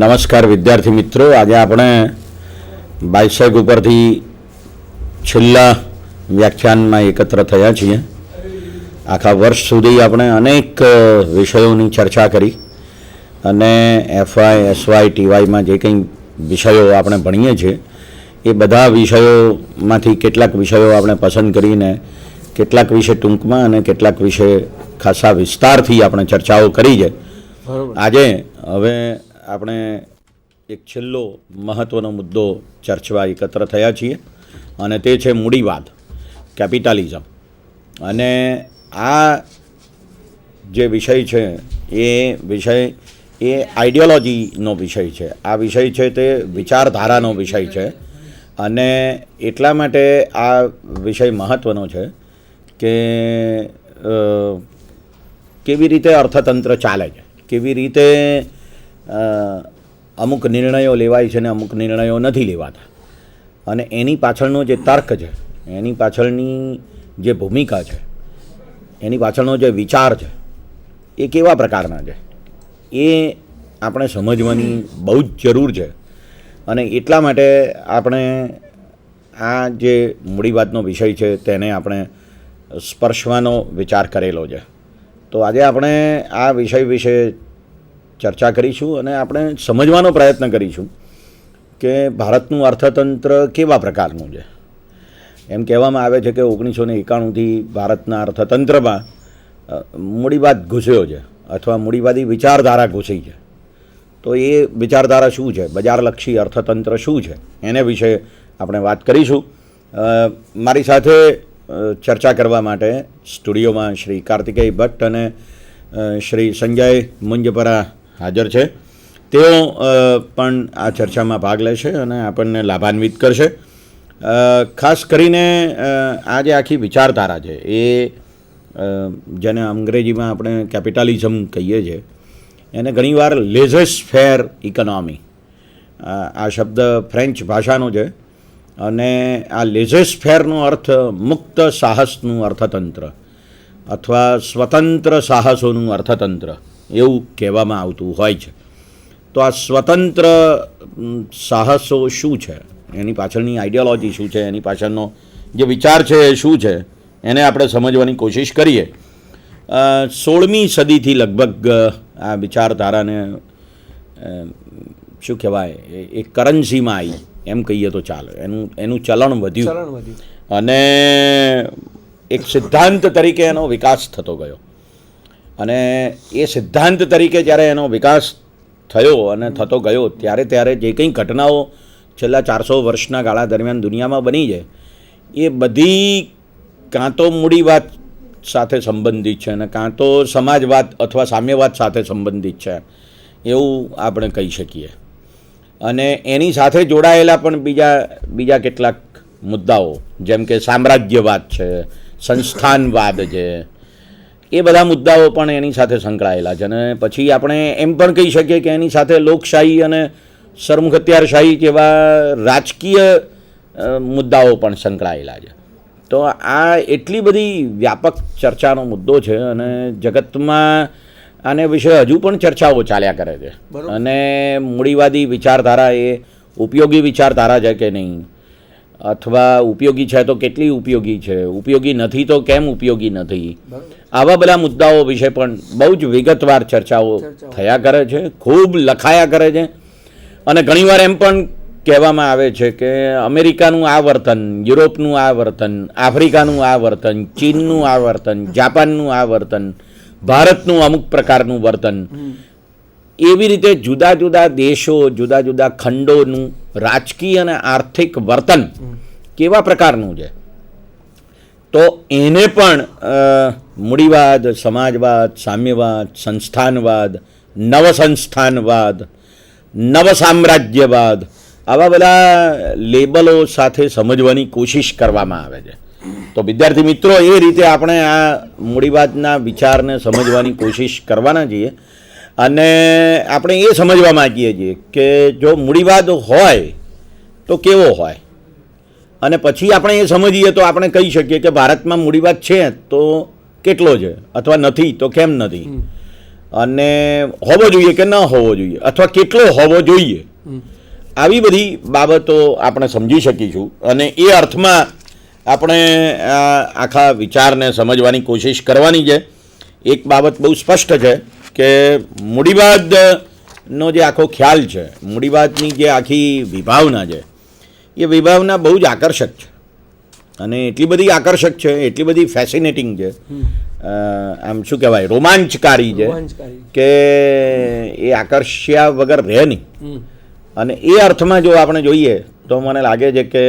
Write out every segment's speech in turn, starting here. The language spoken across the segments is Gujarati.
નમસ્કાર વિદ્યાર્થી મિત્રો, આજે આપણે બાયસેગ ઉપરથી છેલ્લા વ્યાખ્યાનમાં એકત્ર થયા છીએ. આખા વર્ષ સુધી આપણે અનેક વિષયોની ચર્ચા કરી અને એફવાય, એસવાય, ટીવાયમાં જે કંઈ વિષયો આપણે ભણીએ છીએ એ બધા વિષયોમાંથી કેટલાક વિષયો આપણે પસંદ કરીને કેટલાક વિશે ટૂંકમાં અને કેટલાક વિશે ખાસા વિસ્તારથી આપણે ચર્ચાઓ કરી છે. આજે હવે આપણે એક છેલ્લો મહત્ત્વનો મુદ્દો ચર્ચવા એકત્ર થયા છીએ અને તે છે મૂડીવાદ, કેપિટલિઝમ. અને આ જે વિષય છે એ વિષય એ આઈડિયોલોજીનો વિષય છે. આ વિષય છે તે વિચારધારાનો વિષય છે અને એટલા માટે આ વિષય મહત્ત્વનો છે કે કેવી રીતે અર્થતંત્ર ચાલે છે, કેવી રીતે અમુક નિર્ણયો લેવાય છે ને અમુક નિર્ણયો નથી લેવાતા, અને એની પાછળનો જે તર્ક છે, એની પાછળની જે ભૂમિકા છે, એની પાછળનો જે વિચાર છે એ કેવા પ્રકારના છે એ આપણે સમજવાની બહુ જ જરૂર છે. અને એટલા માટે આપણે આ જે મૂડીવાદનો વિષય છે તેને આપણે સ્પર્શવાનો વિચાર કરેલો છે. તો આજે આપણે આ વિષય વિશે ચર્ચા કરીશું અને આપણે સમજવાનો પ્રયત્ન કરીશું કે ભારતનું અર્થતંત્ર કેવા પ્રકારનું છે. એમ કહેવામાં આવે છે કે 1991થી ભારતના અર્થતંત્રમાં મૂડીવાદ ઘૂસ્યો છે અથવા મૂડીવાદી વિચારધારા ઘૂસી છે. તો એ વિચારધારા શું છે, બજારલક્ષી અર્થતંત્ર શું છે, એને વિશે આપણે વાત કરીશું. મારી સાથે ચર્ચા કરવા માટે સ્ટુડિયોમાં શ્રી કાર્તિકેય ભટ્ટ અને શ્રી સંજય મુંજપરા હાજર છે. તેઓ પણ આ ચર્ચામાં ભાગ લેશે અને આપણને લાભાન્વિત કરશે. ખાસ કરીને આ જે આખી વિચારધારા છે એ જેને અંગ્રેજીમાં આપણે કેપિટલિઝમ કહીએ છીએ એને ઘણીવાર લેઝેસ ફેર ઇકોનોમી, આ શબ્દ ફ્રેન્ચ ભાષાનો છે અને આ લેઝેસ ફેરનો અર્થ મુક્ત સાહસનું અર્થતંત્ર અથવા સ્વતંત્ર સાહસોનું અર્થતંત્ર એવું કહેવામાં આવતું હોય છે. તો આ સ્વતંત્ર સાહસો શું છે, એની પાછળની આઈડિયોલોજી શું છે, એની પાછળનો જે વિચાર છે એ શું છે, એને આપણે સમજવાની કોશિશ કરીએ. 16મી સદીથી લગભગ આ વિચારધારાને શું કહેવાય એક કરન્સીમાં આવી એમ કહીએ તો ચાલે, એનું ચલણ વધ્યું અને એક સિદ્ધાંત તરીકે એનો વિકાસ થતો ગયો. અને એ સિદ્ધાંત તરીકે જ્યારે એનો વિકાસ થયો અને થતો ગયો ત્યારે જે કંઈ ઘટનાઓ છેલ્લા 400 વર્ષના ગાળા દરમિયાન દુનિયામાં બની છે એ બધી કાં તો મૂડીવાદ સાથે સંબંધિત છે અને કાં તો સમાજવાદ અથવા સામ્યવાદ સાથે સંબંધિત છે એવું આપણે કહી શકીએ. અને એની સાથે જોડાયેલા પણ બીજા કેટલાક મુદ્દાઓ જેમ કે સામ્રાજ્યવાદ છે, સંસ્થાનવાદ છે, એ બધા મુદ્દાઓ પણ એની સાથે સંકળાયેલા છે. અને પછી આપણે એમ પણ કહી શકીએ કે એની સાથે લોકશાહી અને સરમુખત્યારશાહી જેવા રાજકીય મુદ્દાઓ પણ સંકળાયેલા છે. તો આ એટલી બધી વ્યાપક ચર્ચાનો મુદ્દો છે અને જગતમાં આને વિશે હજુ પણ ચર્ચાઓ ચાલ્યા કરે છે. અને મૂડીવાદી વિચારધારા એ ઉપયોગી વિચારધારા છે કે નહીં, અથવા ઉપયોગી છે તો કેટલી ઉપયોગી છે, ઉપયોગી નથી તો કેમ ઉપયોગી નથી, આવા બધા મુદ્દાઓ વિશે પણ બહુ જ વિગતવાર ચર્ચાઓ થયા કરે છે, ખૂબ લખાયા કરે છે. અને ઘણીવાર એમ પણ કહેવામાં આવે છે કે અમેરિકાનું આ વર્તન, યુરોપનું આ વર્તન, આફ્રિકાનું આ વર્તન, ચીનનું આ વર્તન, જાપાનનું આ વર્તન, ભારતનું અમુક પ્રકારનું વર્તન, એવી રીતે જુદા જુદા દેશો, જુદા જુદા ખંડોનું રાજકીય અને આર્થિક વર્તન કેવા પ્રકારનું છે. તો એને પણ મૂડીવાદ, સમાજવાદ, સામ્યવાદ, સંસ્થાનવાદ, નવસંસ્થાનવાદ, નવસામ્રાજ્યવાદ, આવા બધા લેબલો સાથે સમજવાની કોશિશ કરવામાં આવે છે. તો વિદ્યાર્થી મિત્રો, એ રીતે આપણે આ મૂડીવાદના વિચારને સમજવાની કોશિશ કરવાના છીએ. અને આપણે એ સમજવા માંગીએ છીએ કે જો મૂડીવાદ હોય તો કેવો હોય, અને પછી આપણે એ સમજીએ તો આપણે કહી શકીએ કે ભારતમાં મૂડીવાદ છે તો કેટલો છે અથવા નથી તો કેમ નથી. અને હોવો જોઈએ કે ન હોવો જોઈએ, અથવા કેટલો હોવો જોઈએ, આવી બધી બાબતો આપણે સમજી શકીશું. અને એ અર્થમાં આપણે આખા વિચારને સમજવાની કોશિશ કરવાની છે. એક બાબત બહુ સ્પષ્ટ છે કે મૂડીવાદનો જે આખો ખ્યાલ છે, મૂડીવાદની જે આખી વિભાવના છે, એ વિભાવના બહુ જ આકર્ષક છે. અને એટલી બધી આકર્ષક છે, એટલી બધી ફેસિનેટિંગ છે, આમ શું કહેવાય, રોમાંચકારી છે કે એ આકર્ષ્યા વગર રહે નહીં. અને એ અર્થમાં જો આપણે જોઈએ તો મને લાગે છે કે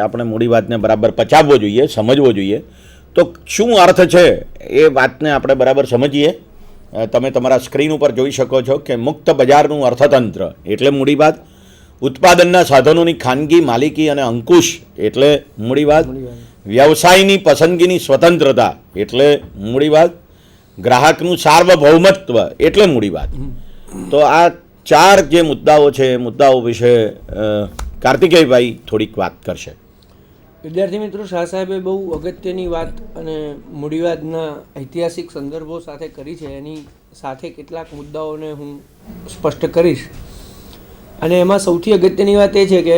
આપણે મૂડીવાદને બરાબર પચાવવો જોઈએ, સમજવો જોઈએ. તો શું અર્થ છે એ વાતને આપણે બરાબર સમજીએ. તમે તમારા સ્ક્રીન ઉપર જોઈ શકો છો કે મુક્ત બજારનું અર્થતંત્ર એટલે મૂડીવાદ, ઉત્પાદનના સાધનોની ખાનગી માલિકી અને અંકુશ એટલે મૂડીવાદ, વ્યવસાયની પસંદગીની સ્વતંત્રતા એટલે મૂડીવાદ, ગ્રાહકનું સાર્વભૌમત્વ એટલે મૂડીવાદ. તો આ 4 જે મુદ્દાઓ છે એ મુદ્દાઓ વિશે કાર્તિકેયભાઈ થોડીક વાત કરશે. વિદ્યાર્થી મિત્રો, શાહ સાહેબે બહુ અગત્યની વાત અને મૂડીવાદના ઐતિહાસિક સંદર્ભો સાથે કરી છે. એની સાથે કેટલાક મુદ્દાઓને હું સ્પષ્ટ કરીશ. અને એમાં સૌથી અગત્યની વાત એ છે કે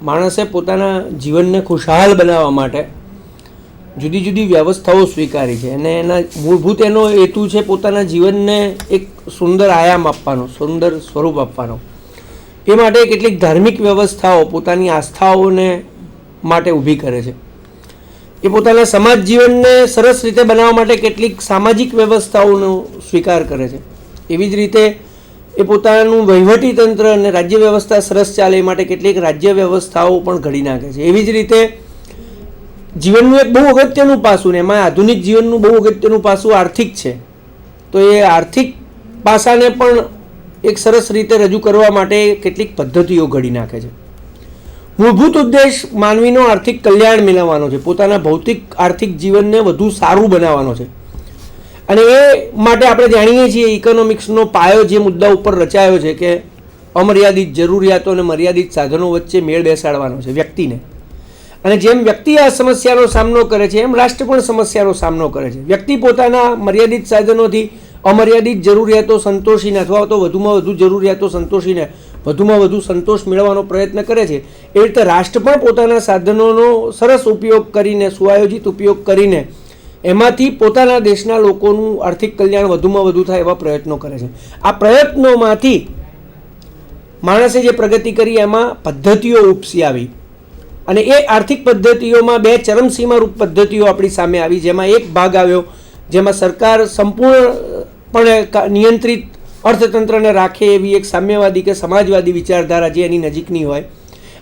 માણસે પોતાના જીવનને ખુશહાલ બનાવવા માટે જુદી જુદી વ્યવસ્થાઓ સ્વીકારી છે. અને એના મૂળભૂત એનો હેતુ છે પોતાના જીવનને એક સુંદર આયામ આપવાનો, સુંદર સ્વરૂપ આપવાનો. એ માટે કેટલીક ધાર્મિક વ્યવસ્થાઓ પોતાની આસ્થાઓને માટે ઊભી કરે છે. એ પોતાના સમાજ જીવનને સરસ રીતે બનાવવા માટે કેટલીક સામાજિક વ્યવસ્થાઓનો સ્વીકાર કરે છે. એવી જ રીતે એ પોતાનું વહીવટી તંત્ર અને રાજ્ય વ્યવસ્થા સરસ ચાલે એ માટે કેટલીક રાજ્ય વ્યવસ્થાઓ પણ ઘડી નાખે છે. એવી જ રીતે જીવનનું એક બહુ અગત્યનું પાસું, ને એમાં આધુનિક જીવનનું બહુ અગત્યનું પાસું આર્થિક છે. તો એ આર્થિક પાસાને પણ એક સરસ રીતે રજૂ કરવા માટે કેટલીક પદ્ધતિઓ ઘડી નાખે છે. મૂળભૂત ઉદ્દેશ માનવીનો આર્થિક કલ્યાણ મેળવવાનો છે, પોતાના ભૌતિક આર્થિક જીવનને વધુ સારું બનાવવાનો છે. અને એ માટે આપણે જાણીએ છીએ ઇકોનોમિક્સનો પાયો જે મુદ્દા ઉપર રચાયો છે કે અમર્યાદિત જરૂરિયાતો અને મર્યાદિત સાધનો વચ્ચે મેળ બેસાડવાનો છે વ્યક્તિને. અને જેમ વ્યક્તિ આ સમસ્યાનો સામનો કરે છે એમ રાષ્ટ્ર પણ સમસ્યાનો સામનો કરે છે. વ્યક્તિ પોતાના મર્યાદિત સાધનોથી અમર્યાદિત જરૂરિયાતો સંતોષીને અથવા તો વધુમાં વધુ જરૂરિયાતો સંતોષીને વધુમાં વધુ સંતોષ મેળવવાનો પ્રયત્ન કરે છે. એ રીતે રાષ્ટ્ર પણ પોતાના સાધનોનો સરસ ઉપયોગ કરીને, સુઆયોજિત ઉપયોગ કરીને એમાંથી પોતાના દેશના લોકોનું આર્થિક કલ્યાણ વધુમાં વધુ થાય એવા પ્રયત્નો કરે છે. આ પ્રયત્નોમાંથી માણસે જે પ્રગતિ કરી એમાં પદ્ધતિઓ ઉપસી આવી. અને એ આર્થિક પદ્ધતિઓમાં 2 ચરમસીમારૂપ પદ્ધતિઓ આપણી સામે આવી. જેમાં એક ભાગ આવ્યો જેમાં સરકાર સંપૂર્ણપણે નિયંત્રિત અર્થતંત્રને રાખે એવી એક સામ્યવાદી કે સમાજવાદી વિચારધારા જે એની નજીકની હોય,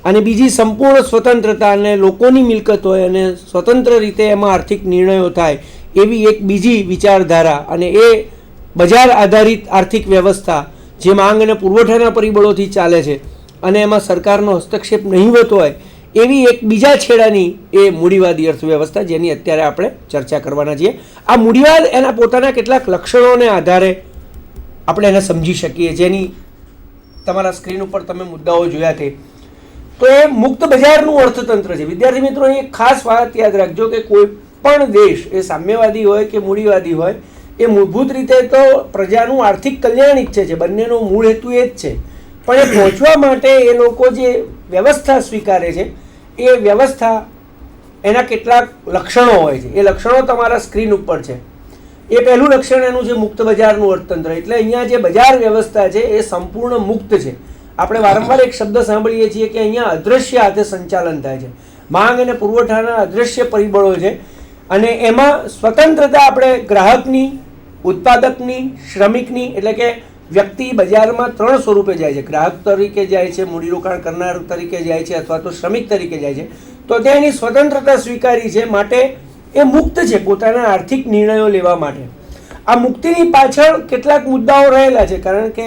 અને બીજી સંપૂર્ણ સ્વતંત્રતા અને લોકોની મિલકત હોય અને સ્વતંત્ર રીતે એમાં આર્થિક નિર્ણયો થાય એવી એક બીજી વિચારધારા. અને એ બજાર આધારિત આર્થિક વ્યવસ્થા જે માંગ અને પુરવઠાના પરિબળોથી ચાલે છે અને એમાં સરકારનો હસ્તક્ષેપ નહીવત હોય એવી એક બીજા છેડાની એ મૂડીવાદી અર્થવ્યવસ્થા, જેની અત્યારે આપણે ચર્ચા કરવાના છીએ. આ મૂડીવાદ એના પોતાના કેટલાક લક્ષણોને આધારે આપણે એને સમજી શકીએ, જેની તમારા સ્ક્રીન ઉપર તમે મુદ્દાઓ જોયા તે. તો એ મુક્ત બજારનું અર્થતંત્ર છે. વિદ્યાર્થી મિત્રો, અહીં એક ખાસ વાત યાદ રાખજો કે કોઈ પણ દેશ, એ સામ્યવાદી હોય કે મૂડીવાદી હોય, એ મૂળભૂત રીતે તો પ્રજાનું આર્થિક કલ્યાણ ઈચ્છે છે. બંનેનો મૂળ હેતુ એ જ છે. પણ એ પહોંચવા માટે એ લોકો જે વ્યવસ્થા સ્વીકારે છે એ વ્યવસ્થા, એના કેટલાક લક્ષણો હોય છે. એ લક્ષણો તમારા સ્ક્રીન ઉપર છે. એ પહેલું લક્ષણ એનું છે મુક્ત બજારનું અર્થતંત્ર. એટલે અહીંયા જે બજાર વ્યવસ્થા છે એ સંપૂર્ણ મુક્ત છે. આપણે વારંવાર એક શબ્દ સાંભળીએ છીએ કે અહીંયા અદૃશ્ય હાથે સંચાલન થાય છે. માંગ અને પુરવઠાના અદૃશ્ય પરિબળો છે અને એમાં સ્વતંત્રતા આપણે ગ્રાહકની, ઉત્પાદકની, શ્રમિકની, એટલે કે વ્યક્તિ બજારમાં 3 સ્વરૂપે જાય છે. ગ્રાહક તરીકે જાય છે, મૂડીરોકાણ કરનાર તરીકે જાય છે, અથવા તો શ્રમિક તરીકે જાય છે. તો ત્યાં એની સ્વતંત્રતા સ્વીકારી છે, માટે એ મુક્ત છે પોતાના આર્થિક નિર્ણયો લેવા માટે. આ મુક્તિની પાછળ કેટલાક મુદ્દાઓ રહેલા છે, કારણ કે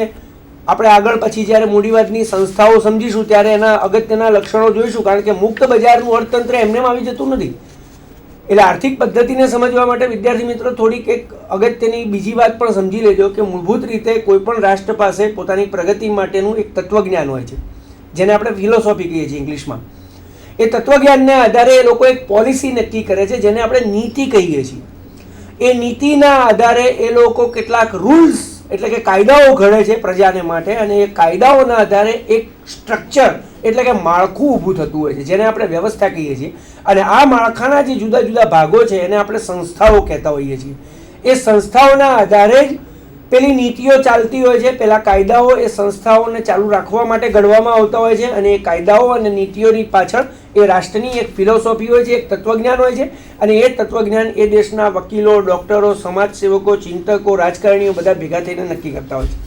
આપણે આગળ પછી જ્યારે મૂડીવાદની સંસ્થાઓ સમજીશું ત્યારે એના અગત્યના લક્ષણો જોઈશું. કારણ કે મુક્ત બજારનું અર્થતંત્ર એમનેમ આવી જતું નથી. એટલે આર્થિક પદ્ધતિને સમજવા માટે વિદ્યાર્થી મિત્રો થોડીક એક અગત્યની બીજી વાત પણ સમજી લેજો કે મૂળભૂત રીતે કોઈ પણ રાષ્ટ્ર પાસે પોતાની પ્રગતિ માટેનું એક તત્વજ્ઞાન હોય છે, જેને આપણે ફિલોસોફી કહીએ છીએ ઇંગ્લિશમાં. એ તત્વજ્ઞાનને આધારે એ લોકો એક પોલિસી નક્કી કરે છે, જેને આપણે નીતિ કહીએ છીએ. એ નીતિના આધારે એ લોકો કેટલાક રૂલ્સ એટલે કે કાયદાઓ ઘડે છે પ્રજાને માટે, અને એ કાયદાઓના આધારે એક સ્ટ્રક્ચર એટલે કે માળખું ઊભું થતું હોય છે, જેને આપણે વ્યવસ્થા કહીએ છીએ. અને આ માળખાના જે જુદા જુદા ભાગો છે એને આપણે સંસ્થાઓ કહેતા હોઈએ છીએ. એ સંસ્થાઓના આધારે જ પેલી નીતિઓ ચાલતી હોય છે. પેલા કાયદાઓ એ સંસ્થાઓને ચાલુ રાખવા માટે ઘડવામાં આવતા હોય છે, અને એ કાયદાઓ અને નીતિઓની પાછળ એ રાષ્ટ્રની એક ફિલોસોફી હોય છે, એક તત્વજ્ઞાન હોય છે. અને એ તત્વજ્ઞાન એ દેશના વકીલો, ડૉક્ટરો, સમાજસેવકો, ચિંતકો, રાજકારણીઓ બધા ભેગા થઈને નક્કી કરતા હોય છે.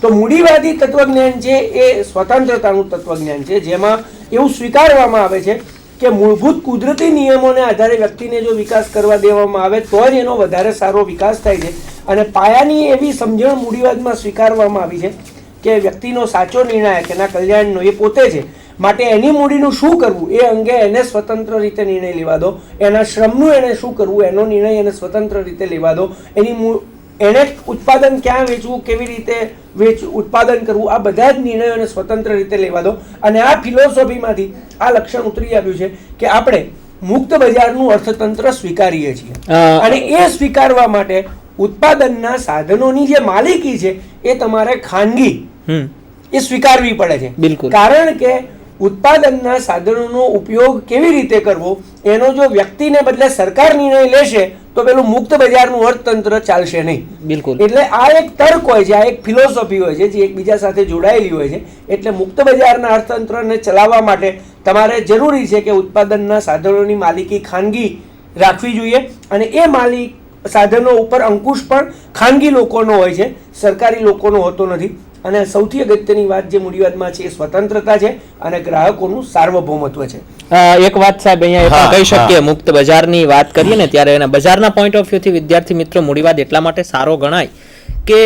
તો મૂડીવાદી તત્વજ્ઞાન છે એ સ્વતંત્રતાનું તત્વજ્ઞાન છે, જેમાં એવું સ્વીકારવામાં આવે છે કે મૂળભૂત કુદરતી નિયમોને આધારે વ્યક્તિને જો વિકાસ કરવા દેવામાં આવે તો જ એનો વધારે સારો વિકાસ થાય છે. અને પાયાની એવી સમજણ મૂડીવાદમાં સ્વીકારવામાં આવી છે કે વ્યક્તિનો સાચો નિર્ણાયક એના કલ્યાણનો એ પોતે છે. માટે એની મૂડીનું શું કરવું એ અંગે એને સ્વતંત્ર રીતે નિર્ણય લેવા દો. એના શ્રમનું એને શું કરવું એનો નિર્ણય એને સ્વતંત્ર રીતે લેવા દો. એને ઉત્પાદન ક્યાં વેચવું, કેવી રીતે ઉત્પાદન કરવું, આ બધા જ નિર્ણયોને સ્વતંત્ર રીતે લેવા દો. અને આ ફિલોસોફીમાંથી આ લક્ષણ ઉતરી આવ્યું છે કે આપણે મુક્ત બજારનું અર્થતંત્ર સ્વીકારીએ છીએ. અને એ સ્વીકારવા માટે ઉત્પાદનના સાધનોની જે માલિકી છે એ તમારે ખાનગી એ સ્વીકારવી પડે છે. બિલકુલ. કારણ કે ઉત્પાદનના સાધનોનો ઉપયોગ કેવી રીતે કરવો એનો જો વ્યક્તિને બદલે સરકાર નિર્ણય લેશે તો પેલું મુક્ત બજારનું અર્થતંત્ર ચાલશે નહીં. બિલકુલ. એટલે આ એક તર્ક હોય છે, આ એક ફિલોસોફી હોય છે જે એકબીજા સાથે જોડાયેલી હોય છે. એટલે મુક્ત બજારના અર્થતંત્રને ચલાવવા માટે તમારે જરૂરી છે કે ઉત્પાદનના સાધનોની માલિકી ખાનગી રાખવી જોઈએ, અને એ સાધનો ઉપર અંકુશ પણ ખાનગી લોકોનો હોય છે, સરકારી લોકોનો હોતો નથી. અને સૌથી અગત્યની વાત જે મૂડીવાદમાં છે એ સ્વતંત્રતા છે અને ગ્રાહકોનું સાર્વભૌમત્વ છે. એક વાત સાહેબ અહીંયા એ પણ કહી શકીએ, મુક્ત બજારની વાત કરીએ ને ત્યારે એના બજારના પોઈન્ટ ઓફ વ્યૂથી વિદ્યાર્થી મિત્રો મૂડીવાદ એટલા માટે સારો ગણાય કે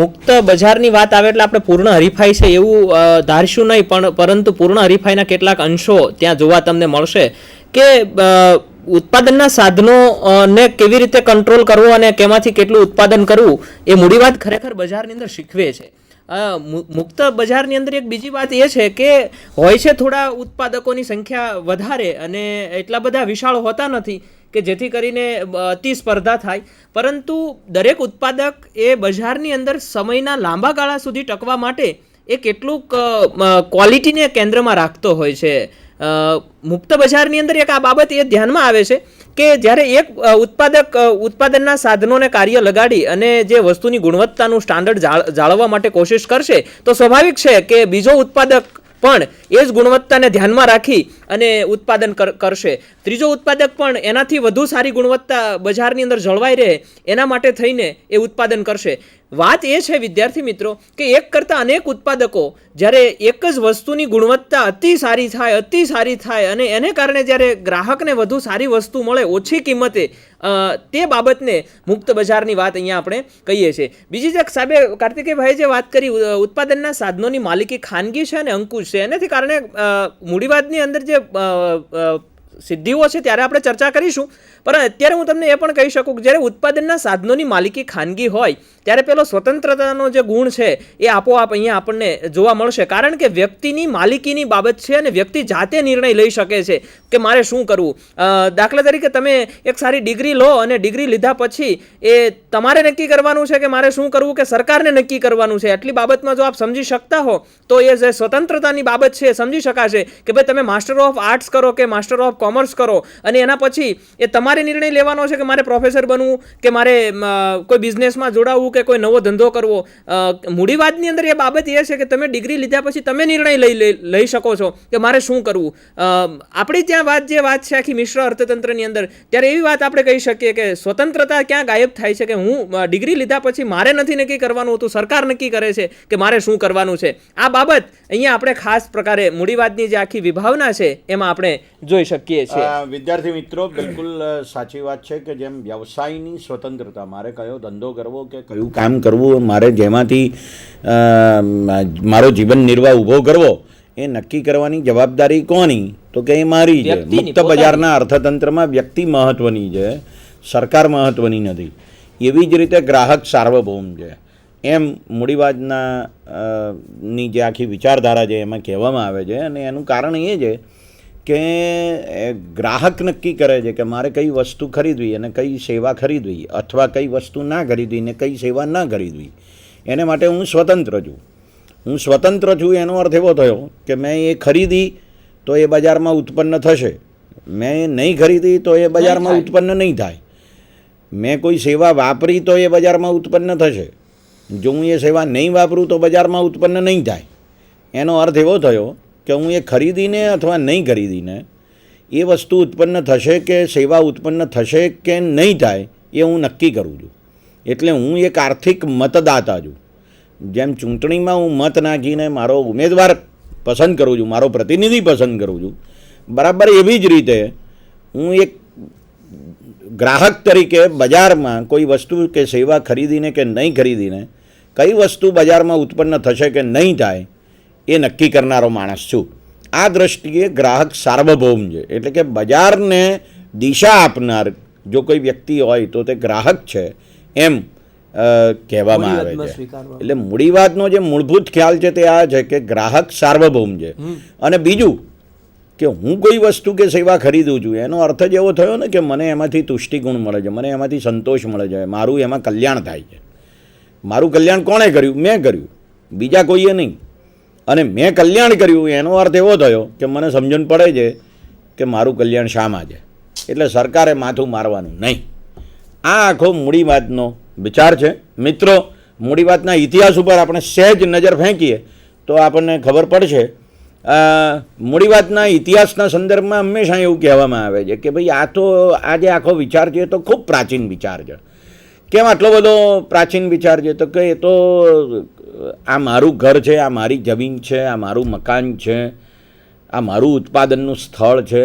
મુક્ત બજારની વાત આવે એટલે આપણે પૂર્ણ હરીફાઈ છે એવું ધારશું નહીં, પરંતુ પૂર્ણ હરીફાઈના કેટલાક અંશો ત્યાં જોવા તમને મળશે કે ઉત્પાદનના સાધનોને કેવી રીતે કંટ્રોલ કરવો અને કેમાંથી કેટલું ઉત્પાદન કરવું એ મૂડીવાદ ખરેખર બજારની અંદર શીખવે છે. મુક્ત બજારની અંદર એક બીજી વાત એ છે કે હોય છે થોડા ઉત્પાદકોની સંખ્યા વધારે અને એટલા બધા વિશાળ હોતા નથી કે જેથી કરીને અતિ સ્પર્ધા થાય, પરંતુ દરેક ઉત્પાદક એ બજારની અંદર સમયના લાંબા ગાળા સુધી ટકવા માટે એ કેટલુંક ક્વોલિટીને કેન્દ્રમાં રાખતો હોય છે. મુક્ત બજારની અંદર એક આ બાબત એ ધ્યાનમાં આવે છે કે જ્યારે એક ઉત્પાદક ઉત્પાદનના સાધનોને કાર્ય લગાડી અને જે વસ્તુની ગુણવત્તાનું સ્ટાન્ડર્ડ જાળવવા માટે કોશિશ કરશે તો સ્વાભાવિક છે કે બીજો ઉત્પાદક પણ એ જ ગુણવત્તાને ધ્યાનમાં રાખી અને ઉત્પાદન કરશે. ત્રીજો ઉત્પાદક પણ એનાથી વધુ સારી ગુણવત્તા બજારની અંદર જળવાઈ રહે એના માટે થઈને એ ઉત્પાદન કરશે. વાત એ છે વિદ્યાર્થી મિત્રો કે એક કરતાં અનેક ઉત્પાદકો જ્યારે એક જ વસ્તુની ગુણવત્તા અતિ સારી થાય અને એને કારણે જ્યારે ગ્રાહકને વધુ સારી વસ્તુ મળે ઓછી કિંમતે, તે બાબતને મુક્ત બજારની વાત અહીંયા આપણે કહીએ છીએ. બીજી જે સાહેબે કાર્તિકેયભાઈ જે વાત કરી ઉત્પાદનના સાધનોની માલિકી ખાનગી છે અને અંકુશ છે, એનાથી કારણે મૂડીવાદની અંદર જે સિદ્ધિઓ છે ત્યારે આપણે ચર્ચા કરીશું, પણ અત્યારે હું તમને એ પણ કહી શકું કે જ્યારે ઉત્પાદનના સાધનોની માલિકી ખાનગી હોય ત્યારે પેલો સ્વતંત્રતાનો જે ગુણ છે એ આપોઆપ અહીંયા આપણને જોવા મળશે. કારણ કે વ્યક્તિની માલિકીની બાબત છે અને વ્યક્તિ જાતે નિર્ણય લઈ શકે છે કે મારે શું કરવું. દાખલા તરીકે તમે એક સારી ડિગ્રી લો અને ડિગ્રી લીધા પછી એ તમારે નક્કી કરવાનું છે કે મારે શું કરવું કે સરકારને નક્કી કરવાનું છે. આટલી બાબતમાં જો આપ સમજી શકતા હો તો એ જે સ્વતંત્રતાની બાબત છે એ સમજી શકાશે કે ભાઈ તમે માસ્ટર ઓફ આર્ટ્સ કરો કે માસ્ટર ઓફ કોમર્સ કરો અને એના પછી એ તમારે નિર્ણય લેવાનો છે કે મારે પ્રોફેસર બનવું કે મારે કોઈ બિઝનેસમાં જોડાવવું કે કોઈ નવો ધંધો કરવો. મૂડીવાદની અંદર એ બાબત એ છે કે તમે ડિગ્રી લીધા પછી તમે નિર્ણય લઈ શકો છો કે મારે શું કરવું. આપણી ત્યાં વાત છે આખી મિશ્ર અર્થતંત્રની અંદર, ત્યારે એવી વાત આપણે કહી શકીએ કે સ્વતંત્રતા ક્યાં ગાયબ થાય છે કે હું ડિગ્રી લીધા પછી મારે નથી નક્કી કરવાનું હતું, સરકાર નક્કી કરે છે કે મારે શું કરવાનું છે. આ બાબત અહીંયા આપણે ખાસ પ્રકારે મૂડીવાદની જે આખી વિભાવના છે એમાં આપણે જોઈ શકીએ છીએ. વિદ્યાર્થી મિત્રો, બિલકુલ સાચી વાત છે કે જેમ વ્યવસાયની સ્વતંત્રતા, મારે કયો ધંધો કરવો કે કયું કામ કરવું, મારે જેમાંથી મારો જીવન નિર્વાહ ઊભો કરવો એ નક્કી કરવાની જવાબદારી કોની? તો કે એ મારી છે. મુક્ત બજારના અર્થતંત્રમાં વ્યક્તિ મહત્વની છે, સરકાર મહત્વની નથી. એવી જ રીતે ગ્રાહક સાર્વભૌમ છે. એમ મૂડીવાદના ની જે આખી વિચારધારા છે એમાં કહેવામાં આવે છે. અને એનું કારણ એ છે કે ગ્રાહક નક્કી કરે છે કે મારે કઈ વસ્તુ ખરીદવી અને કઈ સેવા ખરીદવી, અથવા કઈ વસ્તુ ના ખરીદવી ને કઈ સેવા ના ખરીદવી. એને માટે હું સ્વતંત્ર છું. હું સ્વતંત્ર છું એનો અર્થ એવો થયો કે મેં એ ખરીદી તો એ બજારમાં ઉત્પન્ન થશે, મેં નહીં ખરીદી તો એ બજારમાં ઉત્પન્ન નહીં થાય, મેં કોઈ સેવા વાપરી તો એ બજારમાં ઉત્પન્ન થશે, જો હું એ સેવા નહીં વાપરું તો બજારમાં ઉત્પન્ન નહીં થાય. એનો અર્થ એવો થયો કે હું એ ખરીદીને અથવા નહીં ખરીદીને એ વસ્તુ ઉત્પન્ન થશે કે સેવા ઉત્પન્ન થશે કે નહીં થાય એ હું નક્કી કરું છું. એટલે હું એક આર્થિક મતદાતા છું. જેમ ચૂંટણીમાં હું મત નાખીને મારો ઉમેદવાર પસંદ કરું છું, મારો પ્રતિનિધિ પસંદ કરું છું, બરાબર એવી જ રીતે હું એક ગ્રાહક તરીકે બજારમાં કોઈ વસ્તુ કે સેવા ખરીદીને કે નહીં ખરીદીને કઈ વસ્તુ બજારમાં ઉત્પન્ન થશે કે નહીં થાય એ નક્કી કરનારો માણસ છું. આ દ્રષ્ટિએ ગ્રાહક સાર્વભૌમ છે. એટલે કે બજારને દિશા આપનાર જો કોઈ વ્યક્તિ હોય તો તે ગ્રાહક છે એમ કહેવામાં આવે છે. એટલે મૂડીવાદનો જે મૂળભૂત ખ્યાલ છે તે આ છે કે ગ્રાહક સાર્વભૌમ છે. અને બીજું કે હું કોઈ વસ્તુ કે સેવા ખરીદું છું એનો અર્થ જ એવો થયો ને કે મને એમાંથી તુષ્ટિગુણ મળે છે, મને એમાંથી સંતોષ મળે છે, મારું એમાં કલ્યાણ થાય છે. મારું કલ્યાણ કોણે કર્યું? મેં કર્યું, બીજા કોઈએ નહીં. અને મેં કલ્યાણ કર્યું એનો અર્થ એવો થયો કે મને સમજણ પડે છે કે મારું કલ્યાણ શામાં છે, એટલે સરકારે માથું મારવાનું નહીં. આ આખો મૂડીવાદનો વિચાર છે. મિત્રો, મૂડીવાદના ઇતિહાસ ઉપર આપણે સહેજ નજર ફેંકીએ તો આપણને ખબર પડશે. મૂડીવાદના ઇતિહાસના સંદર્ભમાં હંમેશા એવું કહેવામાં આવે છે કે ભાઈ આ જે આખો વિચાર છે તો ખૂબ પ્રાચીન વિચાર છે. કેમ આટલો બધો પ્રાચીન વિચાર છે? તો કે એ તો આ મારું ઘર છે, આ મારી જમીન છે, આ મારું મકાન છે, આ મારું ઉત્પાદનનું સ્થળ છે,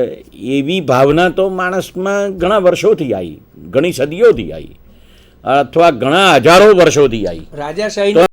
એવી ભાવના તો માણસમાં ઘણા વર્ષોથી આવી, ઘણી સદીઓથી આવી, અથવા ઘણા હજારો વર્ષોથી આવી. રાજાશાહી તો